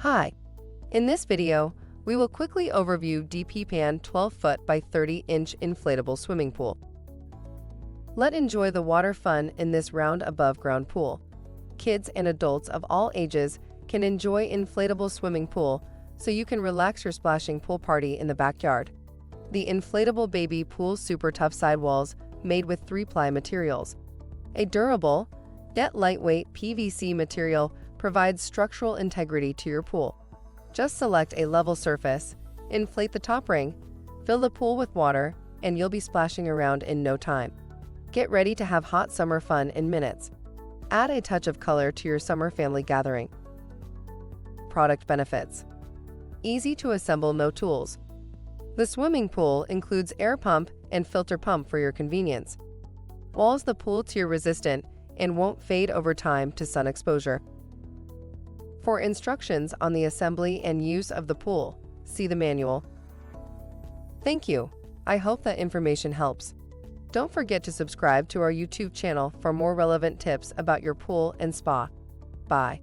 Hi, in this video, we will quickly overview DPPAN 12-foot by 30-inch inflatable swimming pool. Let's enjoy the water fun in this round above-ground pool. Kids and adults of all ages can enjoy inflatable swimming pool, so you can relax your splashing pool party in the backyard. The inflatable baby pool super tough sidewalls made with 3-ply materials. A durable, yet lightweight PVC material provides structural integrity to your pool. Just select a level surface, inflate the top ring, fill the pool with water, and you'll be splashing around in no time. Get ready to have hot summer fun in minutes. Add a touch of color to your summer family gathering. Product benefits. Easy to assemble, no tools. The swimming pool includes air pump and filter pump for your convenience. Walls the pool tear resistant and won't fade over time to sun exposure. For instructions on the assembly and use of the pool, see the manual. Thank you. I hope that information helps. Don't forget to subscribe to our YouTube channel for more relevant tips about your pool and spa. Bye.